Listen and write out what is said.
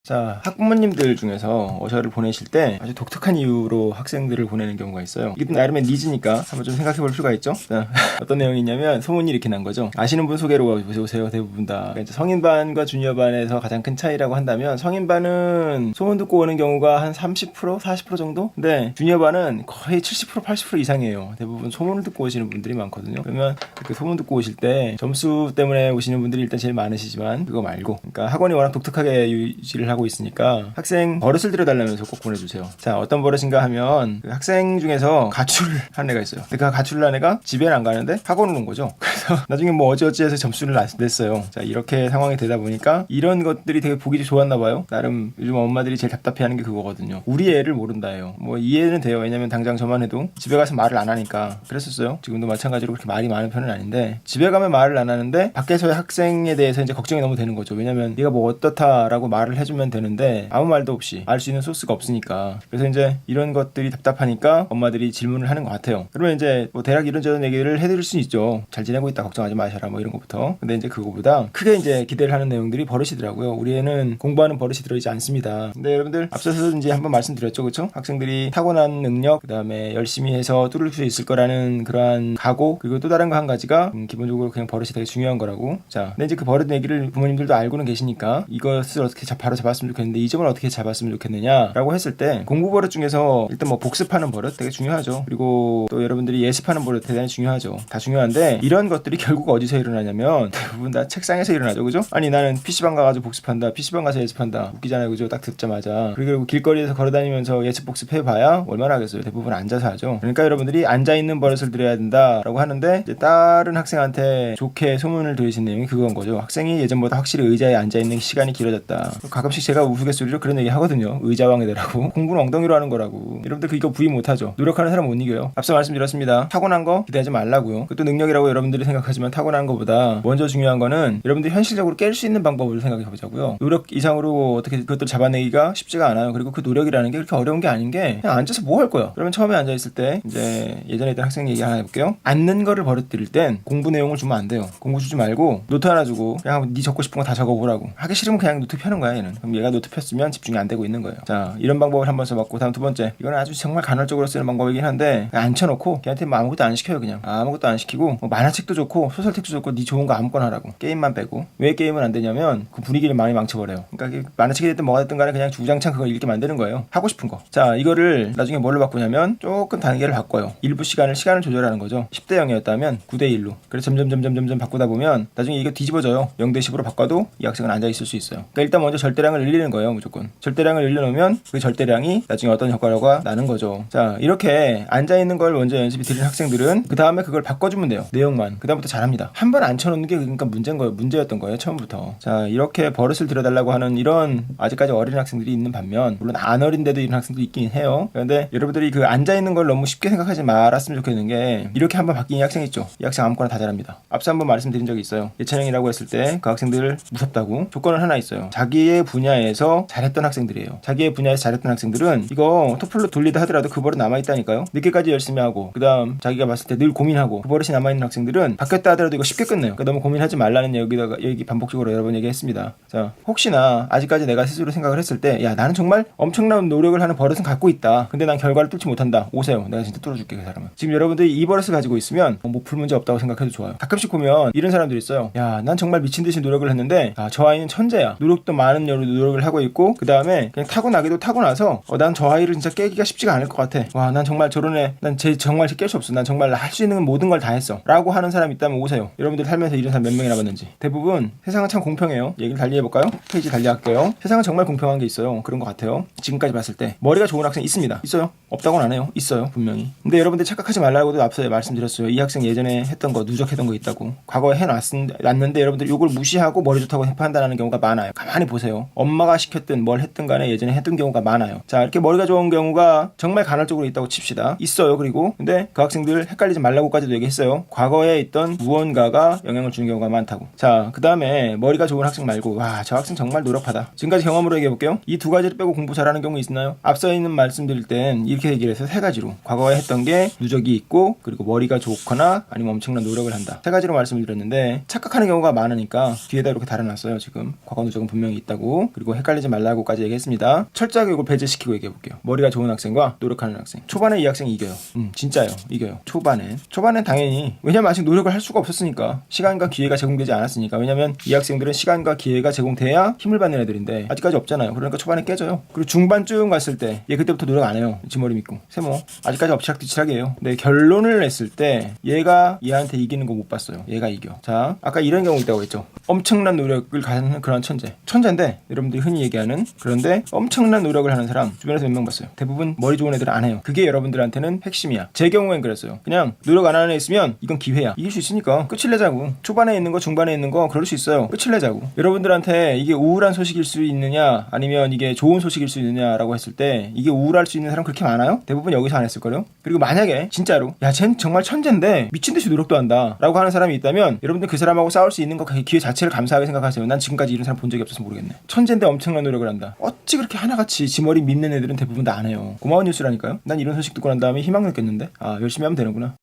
자, 학부모님들 중에서 어셔를 보내실 때 아주 독특한 이유로 학생들을 보내는 경우가 있어요. 이게 나름의 니즈니까 한번 좀 생각해 볼 필요가 있죠. 자, 어떤 내용이 있냐면 소문이 이렇게 난 거죠. 아시는 분 소개로 오세요. 대부분 다. 그러니까 성인반과 주니어반에서 가장 큰 차이라고 한다면 성인반은 소문 듣고 오는 경우가 한 30%, 40% 정도? 근데 주니어반은 거의 70%, 80% 이상이에요. 대부분 소문을 듣고 오시는 분들이 많거든요. 그러면 그 소문 듣고 오실 때 점수 때문에 오시는 분들이 일단 제일 많으시지만 그거 말고, 그러니까 학원이 워낙 독특하게 유지를 하고 있으니까 학생 버릇을 들여달라면서 꼭 보내주세요. 자, 어떤 버릇인가 하면 그 학생 중에서 가출을 한 애가 있어요. 그 가출을 한 애가 집에는 안 가는데 학원을 온 거죠. 그래서 나중에 뭐 어찌어찌해서 점수를 냈어요. 자, 이렇게 상황이 되다 보니까 이런 것들이 되게 보기 좋았나 봐요. 나름 요즘 엄마들이 제일 답답해하는 게 그거거든요. 우리 애를 모른다예요. 뭐 이해는 돼요. 왜냐면 당장 저만 해도 집에 가서 말을 안 하니까 그랬었어요. 지금도 마찬가지로 그렇게 말이 많은 편은 아닌데 집에 가면 말을 안 하는데 밖에서의 학생에 대해서 이제 걱정이 너무 되는 거죠. 왜냐면 얘가 뭐 어떻다라고 말을 해주면 되는데 아무 말도 없이 알 수 있는 소스가 없으니까. 그래서 이제 이런 것들이 답답하니까 엄마들이 질문을 하는 것 같아요. 그러면 이제 뭐 대략 이런저런 얘기를 해드릴 수 있죠. 잘 지내고 있다, 걱정하지 마셔라, 뭐 이런 것부터. 근데 이제 그거보다 크게 이제 기대를 하는 내용들이 버릇이더라고요. 우리 애는 공부하는 버릇이 들어있지 않습니다. 근데 여러분들 앞서서 이제 한번 말씀드렸죠, 그렇죠? 학생들이 타고난 능력, 그 다음에 열심히 해서 뚫을 수 있을 거라는 그러한 각오, 그리고 또 다른 거 한 가지가 기본적으로 그냥 버릇이 되게 중요한 거라고. 자, 근데 이제 그 버릇 얘기를 부모님들도 알고는 계시니까 이것을 어떻게 바로 잡았으면 좋겠는데 이 점을 어떻게 잡았으면 좋겠느냐라고 했을 때 공부 버릇 중에서 일단 뭐 복습하는 버릇 되게 중요하죠. 그리고 또 여러분들이 예습하는 버릇 대단히 중요하죠. 다 중요한데 이런 것들이 결국 어디서 일어나냐면 대부분 다 책상에서 일어나죠, 그죠? 아니 나는 PC방 가가지고 복습한다, PC방 가서 예습한다, 웃기잖아요, 그죠? 딱 듣자마자. 그리고 길거리에서 걸어다니면서 예습 복습해봐야 얼마나 하겠어요. 대부분 앉아서 하죠. 그러니까 여러분들이 앉아있는 버릇을 들여야 된다라고 하는데 이제 다른 학생한테 좋게 소문을 들으신 내용이 그건 거죠. 학생이 예전보다 확실히 의자에 앉아있는 시간이 길어졌다. 가끔씩 제가 우스갯소리로 그런 얘기 하거든요. 의자왕이 되라고. 공부는 엉덩이로 하는 거라고. 여러분들 이거 부인 못하죠. 노력하는 사람 못 이겨요. 앞서 말씀드렸습니다. 타고난 거 기대하지 말라고요. 그것도 능력이라고 여러분들이 생각하지만 타고난 거보다 먼저 중요한 거는 여러분들이 현실적으로 깰 수 있는 방법을 생각해 보자고요. 노력 이상으로 어떻게 그것들 잡아내기가 쉽지가 않아요. 그리고 그 노력이라는 게 그렇게 어려운 게 아닌 게 그냥 앉아서 뭐 할 거야. 그러면 처음에 앉아있을 때 이제 예전에 있던 학생 얘기 하나 해볼게요. 앉는 거를 버릇들일 땐 공부 내용을 주면 안 돼요. 공부 주지 말고 노트 하나 주고 그냥 네 적고 싶은 거 다 적어보라고. 하기 싫으면 그냥 노트 펴는 거야, 얘는. 그럼 얘가 노트 폈으면 집중이 안 되고 있는 거예요. 자, 이런 방법을 한번 써봤고, 다음 두 번째, 이거는 아주 정말 간헐적으로 쓰는 방법이긴 한데 앉혀놓고 걔한테 뭐 아무것도 안 시켜요. 그냥 아무것도 안 시키고 뭐 만화책도 좋고 소설책도 좋고 네 좋은 거 아무거나 하라고. 게임만 빼고. 왜 게임은 안 되냐면 그 분위기를 많이 망쳐버려요. 그러니까 만화책이 됐든 뭐가 됐든 간에 그냥 주구장창 그걸 읽게 만드는 거예요. 하고 싶은 거. 자, 이거를 나중에 뭘로 바꾸냐면 조금 단계를 바꿔요. 일부 시간을 조절하는 거죠. 10대 0이었다면 9대 1로. 그래서 점점 바꾸다 보면 나중에 이거 뒤집어져요. 0대 10으로 바꿔도 이 학생은 앉아 있을 수 있어요. 그러니까 일단 먼저 절대량을 늘리는 거예요. 무조건. 절대량을 늘려놓으면 그 절대량이 나중에 어떤 효과가 나는 거죠. 자, 이렇게 앉아있는 걸 먼저 연습이 들은 학생들은 그 다음에 그걸 바꿔주면 돼요. 내용만. 그 다음부터 잘합니다. 한 번 앉혀놓는 게 그러니까 문제였던 거예요. 처음부터. 자, 이렇게 버릇을 들여달라고 하는 이런 아직까지 어린 학생들이 있는 반면 물론 안 어린데도 이런 학생도 있긴 해요. 그런데 여러분들이 그 앉아있는 걸 너무 쉽게 생각하지 말았으면 좋겠는 게 이렇게 한번 바뀐 이 학생 있죠. 이 학생 아무거나 다 잘합니다. 앞서 한번 말씀드린 적이 있어요. 예체능이라고 했을 때 그 학생들 무섭다고. 조건은 하나 있어요. 자기의 분야에서 잘했던 학생들이에요. 자기의 분야에서 잘했던 학생들은 이거 토플로 돌리다 하더라도 그 버릇 남아있다니까요. 늦게까지 열심히 하고 그 다음 자기가 봤을 때 늘 고민하고 그 버릇이 남아있는 학생들은 바뀌었다 하더라도 이거 쉽게 끝내요. 그러니까 너무 고민하지 말라는 얘기 반복적으로 여러 번 얘기했습니다. 자, 혹시나 아직까지 내가 스스로 생각을 했을 때 야, 나는 정말 엄청난 노력을 하는 버릇은 갖고 있다. 근데 난 결과를 뚫지 못한다. 오세요. 내가 진짜 뚫어줄게, 그 사람은. 지금 여러분들이 이 버릇을 가지고 있으면 뭐 풀 문제 없다고 생각해도 좋아요. 가끔씩 보면 이런 사람들이 있어요. 야, 난 정말 미친 듯이 노력을 했는데 저 아이는 천재야. 노력도 많은 노력을 하고 있고 그 다음에 그냥 타고나기도 타고나서 난 저 아이를 진짜 깨기가 쉽지가 않을 것 같아. 와, 난 정말 저런 애 난 정말 깰 수 없어. 난 정말 할 수 있는 모든 걸 다 했어. 라고 하는 사람 있다면 오세요. 여러분들 살면서 이런 사람 몇 명이나 봤는지. 대부분 세상은 참 공평해요. 얘기를 달리 해볼까요? 페이지 달리 할게요. 세상은 정말 공평한 게 있어요. 그런 것 같아요. 지금까지 봤을 때 머리가 좋은 학생 있습니다. 있어요. 없다고는 안 해요. 있어요. 분명히. 근데 여러분들 착각하지 말라고도 앞서 말씀드렸어요. 이 학생 예전에 했던 거 누적했던 거 있다고. 과거에 해놨는데 여러분들 이걸 무시하고 머리 좋다고 판단하는 경우가 많아요. 가만히 보세요. 엄마가 시켰든 뭘 했든 간에 예전에 했던 경우가 많아요. 자, 이렇게 머리가 좋은 경우가 정말 간헐적으로 있다고 칩시다. 있어요. 그리고 근데 그 학생들 헷갈리지 말라고까지도 얘기했어요. 과거에 있던 무언가가 영향을 주는 경우가 많다고. 자, 그 다음에 머리가 좋은 학생 말고 와, 저 학생 정말 노력하다. 지금까지 경험으로 얘기해볼게요. 이 두 가지를 빼고 공부 잘하는 경우 있나요? 앞서 있는 말씀드릴 땐 이렇게 얘기를 해서 세 가지로 과거에 했던 게 누적이 있고 그리고 머리가 좋거나 아니면 엄청난 노력을 한다. 세 가지로 말씀을 드렸는데 착각하는 경우가 많으니까 뒤에다 이렇게 달아놨어요. 지금 과거 누적은 분명히 있다고. 그리고 헷갈리지 말라고까지 얘기했습니다. 철저하게 이걸 배제시키고 얘기해볼게요. 머리가 좋은 학생과 노력하는 학생. 초반에 이 학생이 이겨요. 진짜요. 이겨요. 초반엔 당연히, 왜냐면 아직 노력을 할 수가 없었으니까, 시간과 기회가 제공되지 않았으니까. 왜냐면 이 학생들은 시간과 기회가 제공돼야 힘을 받는 애들인데 아직까지 없잖아요. 그러니까 초반에 깨져요. 그리고 중반쯤 갔을 때 얘 그때부터 노력 안 해요. 지머리 믿고 세모 아직까지 엎치락뒤치락이 해요. 근데 결론을 냈을 때 얘가 얘한테 이기는 거 못 봤어요. 얘가 이겨. 자, 아까 이런 경우 있다고 했죠. 엄청난 노력을 가는 그런 천재인데 여러분들이 흔히 얘기하는, 그런데 엄청난 노력을 하는 사람 주변에서 몇 명 봤어요. 대부분 머리 좋은 애들은 안 해요. 그게 여러분들한테는 핵심이야. 제 경우엔 그랬어요. 그냥 노력 안 하는 애 있으면 이건 기회야. 이길 수 있으니까 끝을 내자고. 초반에 있는 거 중반에 있는 거 그럴 수 있어요. 끝을 내자고. 여러분들한테 이게 우울한 소식일 수 있느냐 아니면 이게 좋은 소식일 수 있느냐라고 했을 때 이게 우울할 수 있는 사람 그렇게 많아요? 대부분 여기서 안 했을 거예요. 그리고 만약에 진짜로 야 쟨 정말 천재인데 미친듯이 노력도 한다 라고 하는 사람이 있다면 여러분들 그 사람하고 싸울 수 있는 거 기회 자체를 감사하게 생각하세요. 난 지금까지 이런 사람 본 적이 없어서 모르겠네. 천재인데 엄청난 노력을 한다. 어찌 그렇게 하나같이 지 머리 믿는 애들은 대부분 다 안 해요. 고마운 뉴스라니까요. 난 이런 소식 듣고 난 다음에 희망 느꼈는데 아 열심히 하면 되는구나.